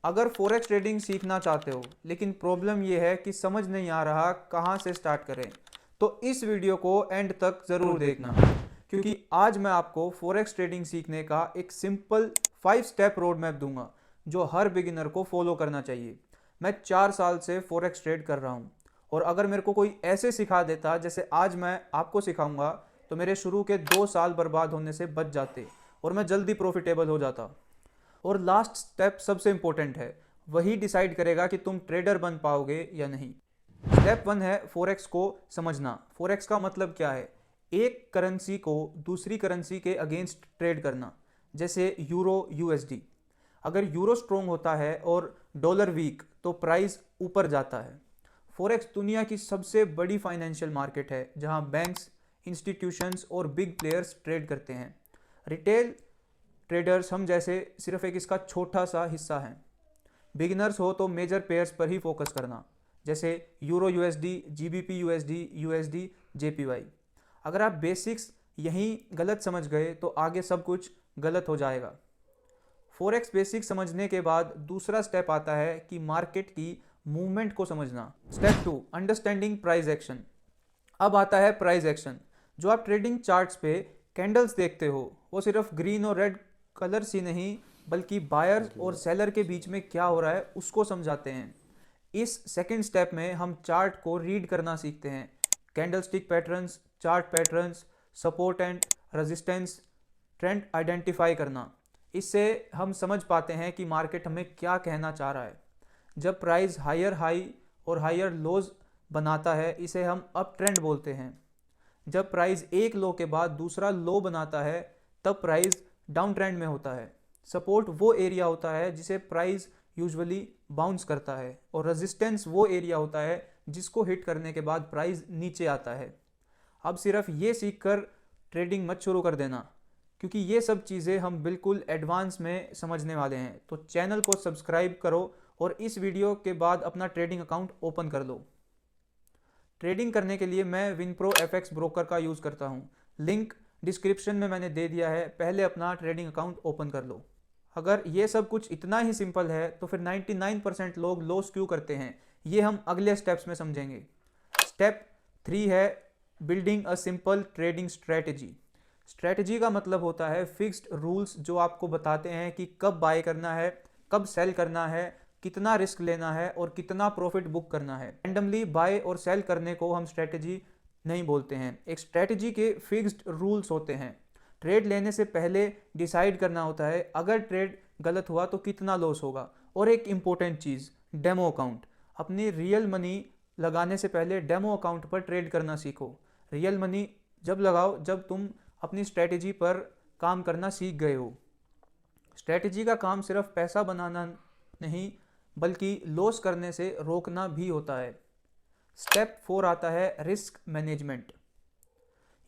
अगर forex trading सीखना चाहते हो लेकिन प्रॉब्लम यह है कि समझ नहीं आ रहा कहाँ से स्टार्ट करें, तो इस वीडियो को एंड तक ज़रूर देखना, क्योंकि आज मैं आपको फॉरेक्स ट्रेडिंग सीखने का एक सिंपल 5 स्टेप रोड मैप दूंगा जो हर बिगिनर को फॉलो करना चाहिए। मैं 4 साल से फॉरेक्स ट्रेड कर रहा हूँ और अगर मेरे को कोई ऐसे सिखा देता जैसे आज मैं आपको सिखाऊंगा तो मेरे शुरू के 2 साल बर्बाद होने से बच जाते और मैं जल्दी प्रॉफिटेबल हो जाता। और लास्ट स्टेप सबसे इंपॉर्टेंट है, वही डिसाइड करेगा कि तुम ट्रेडर बन पाओगे या नहीं। स्टेप 1 है फॉरेक्स को समझना। फॉरेक्स का मतलब क्या है? एक करेंसी को दूसरी करेंसी के अगेंस्ट ट्रेड करना, जैसे यूरो यूएसडी। अगर यूरो स्ट्रोंग होता है और डॉलर वीक तो प्राइस ऊपर जाता है। फॉरेक्स दुनिया की सबसे बड़ी फाइनेंशियल मार्केट है जहां बैंक्स, इंस्टीट्यूशंस और बिग प्लेयर्स ट्रेड करते हैं। रिटेल ट्रेडर्स हम जैसे सिर्फ एक इसका छोटा सा हिस्सा हैं। बिगिनर्स हो तो मेजर पेयर्स पर ही फोकस करना, जैसे euro USD, GBP USD, USD JPY. अगर आप बेसिक्स यहीं गलत समझ गए तो आगे सब कुछ गलत हो जाएगा। फॉरेक्स बेसिक्स समझने के बाद दूसरा स्टेप आता है कि मार्केट की मूवमेंट को समझना। Step 2 understanding price action. अब आता है प्राइस एक्शन। जो आप ट्रेडिंग चार्ट्स पे कैंडल्स देखते हो वो सिर्फ ग्रीन और रेड कलर ही नहीं बल्कि बायर और सेलर के बीच में क्या हो रहा है उसको समझाते हैं। इस सेकंड स्टेप में हम चार्ट को रीड करना सीखते हैं। Candlestick patterns, chart patterns, support and resistance, trend identify करना। इससे हम समझ पाते हैं कि मार्केट हमें क्या कहना चाह रहा है। जब प्राइस हायर हाई और हायर लोज बनाता है इसे हम अप ट्रेंड बोलते हैं। जब प्राइस एक लो के बाद दूसरा लो बनाता है तब प्राइस डाउन ट्रेंड में होता है। सपोर्ट वो एरिया होता है जिसे प्राइस यूजुअली बाउंस करता है और रेजिस्टेंस वो एरिया होता है जिसको हिट करने के बाद प्राइस नीचे आता है। अब सिर्फ ये सीखकर ट्रेडिंग मत शुरू कर देना, क्योंकि ये सब चीज़ें हम बिल्कुल एडवांस में समझने वाले हैं। तो चैनल को सब्सक्राइब करो और इस वीडियो के बाद अपना ट्रेडिंग अकाउंट ओपन कर लो। ट्रेडिंग करने के लिए मैं विनप्रो एफएक्स ब्रोकर का यूज़ करता हूँ। लिंक डिस्क्रिप्शन में मैंने दे दिया है, पहले अपना ट्रेडिंग अकाउंट ओपन कर लो। अगर ये सब कुछ इतना ही सिंपल है तो फिर 99% लोग लॉस क्यों करते हैं, ये हम अगले स्टेप्स में समझेंगे। स्टेप 3 है building a simple trading strategy. Strategy का मतलब होता है फिक्स्ड रूल्स जो आपको बताते हैं कि कब बाय करना है, कब सेल करना है, कितना रिस्क लेना है और कितना प्रॉफिट बुक करना है। रैंडमली बाय और सेल करने को हम स्ट्रेटजी नहीं बोलते हैं। एक स्ट्रेटजी के फिक्स्ड रूल्स होते हैं। ट्रेड लेने से पहले डिसाइड करना होता है अगर ट्रेड गलत हुआ तो कितना लॉस होगा। और एक इम्पोर्टेंट चीज़, डेमो अकाउंट। अपनी रियल मनी लगाने से पहले डेमो अकाउंट पर ट्रेड करना सीखो। रियल मनी जब लगाओ जब तुम अपनी स्ट्रेटजी पर काम करना सीख गए हो। स्ट्रेटजी का काम सिर्फ पैसा बनाना नहीं बल्कि लॉस करने से रोकना भी होता है। स्टेप 4 आता है रिस्क मैनेजमेंट।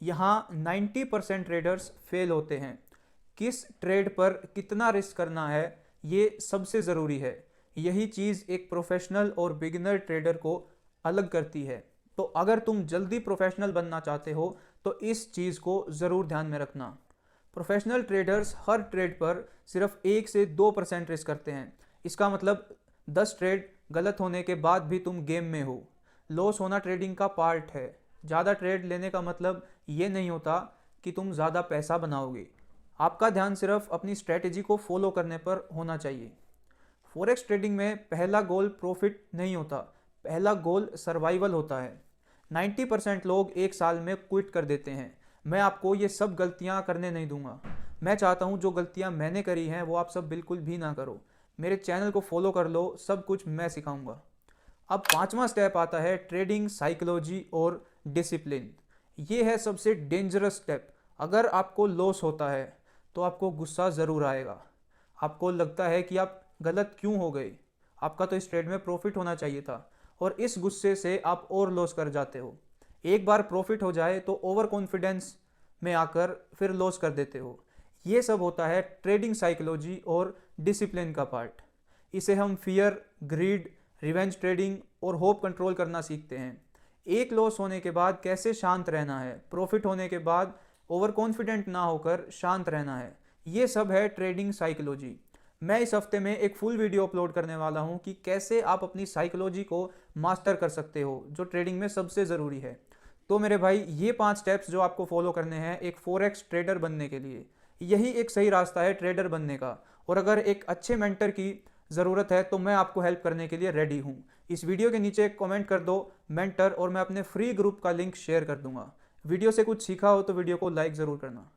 यहाँ 90% ट्रेडर्स फेल होते हैं। किस ट्रेड पर कितना रिस्क करना है ये सबसे ज़रूरी है। यही चीज़ एक प्रोफेशनल और बिगिनर ट्रेडर को अलग करती है। तो अगर तुम जल्दी प्रोफेशनल बनना चाहते हो तो इस चीज़ को ज़रूर ध्यान में रखना। प्रोफेशनल ट्रेडर्स हर ट्रेड पर सिर्फ 1 से 2% रिस्क करते हैं। इसका मतलब 10 ट्रेड गलत होने के बाद भी तुम गेम में हो। लॉस होना ट्रेडिंग का पार्ट है। ज़्यादा ट्रेड लेने का मतलब ये नहीं होता कि तुम ज़्यादा पैसा बनाओगे। आपका ध्यान सिर्फ अपनी स्ट्रेटजी को फॉलो करने पर होना चाहिए। फॉरेक्स ट्रेडिंग में पहला गोल प्रॉफिट नहीं होता, पहला गोल सर्वाइवल होता है। 90% लोग एक साल में क्विट कर देते हैं। मैं आपको ये सब गलतियां करने नहीं दूंगा। मैं चाहता हूं जो गलतियां मैंने करी हैं वो आप सब बिल्कुल भी ना करो। मेरे चैनल को फॉलो कर लो, सब कुछ मैं सिखाऊंगा। अब 5वां स्टेप आता है ट्रेडिंग साइकोलॉजी और डिसिप्लिन। ये है सबसे डेंजरस स्टेप। अगर आपको लॉस होता है तो आपको गुस्सा ज़रूर आएगा। आपको लगता है कि आप गलत क्यों हो गए, आपका तो इस ट्रेड में प्रॉफिट होना चाहिए था, और इस गुस्से से आप और लॉस कर जाते हो। एक बार प्रॉफिट हो जाए तो ओवर कॉन्फिडेंस में आकर फिर लॉस कर देते हो। ये सब होता है ट्रेडिंग साइकोलॉजी और डिसिप्लिन का पार्ट। इसे हम फियर, ग्रीड, रिवेंज ट्रेडिंग और होप कंट्रोल करना सीखते हैं। एक लॉस होने के बाद कैसे शांत रहना है, प्रॉफिट होने के बाद ओवर कॉन्फिडेंट ना होकर शांत रहना है। ये सब है ट्रेडिंग साइकोलॉजी। मैं इस हफ्ते में एक फुल वीडियो अपलोड करने वाला हूं कि कैसे आप अपनी साइकोलॉजी को मास्टर कर सकते हो, जो ट्रेडिंग में सबसे ज़रूरी है। तो मेरे भाई, ये 5 स्टेप्स जो आपको फॉलो करने हैं एक फॉरेक्स ट्रेडर बनने के लिए, यही एक सही रास्ता है ट्रेडर बनने का। और अगर एक अच्छे मेंटर की ज़रूरत है तो मैं आपको हेल्प करने के लिए रेडी हूँ। इस वीडियो के नीचे एक कमेंट कर दो मेंटर, और मैं अपने फ्री ग्रुप का लिंक शेयर कर दूंगा। वीडियो से कुछ सीखा हो तो वीडियो को लाइक ज़रूर करना।